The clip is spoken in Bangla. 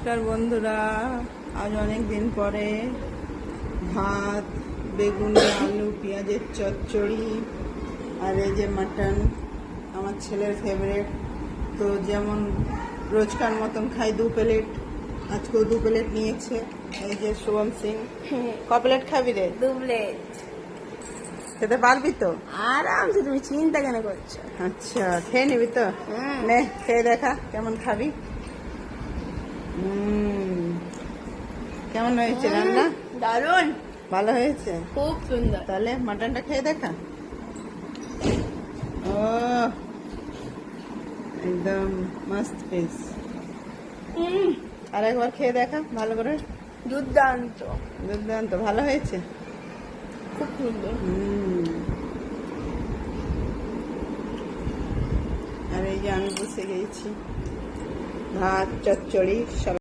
নমস্কার বন্ধুরা, আজ অনেক দিন পরে ভাত, বেগুনি, আলু, পেঁয়াজের চচ্চড়ি আর এই যে মাটন, আমার ছেলের ফেভারিট। তো যেমন রোজকার মতন খাই 2 প্লেট, আজকেও 2 প্লেট নিয়েছে। এই যে শুভম সিং, ক প্লেট খাবি রে? 2 প্লেট। খেতে পারবি তো? আরামসে, তুমি চিন্তা কেন করছো? আচ্ছা, খেয়ে নিবি তো? নে, খেয়ে দেখা কেমন খাবি। কেমন হয়েছে রান্না? দারুণ, ভালো হয়েছে, খুব সুন্দর। তাহলে মাটনটা খেয়ে দেখা। ও একদম মস্ত পিস। আর একবার খেয়ে দেখা ভালো করে। দুর্দান্ত, দুর্দান্ত, ভালো হয়েছে, খুব সুন্দর। আর এই যে আমি বসে গেছি, ভাত, চচ্চড়ি সব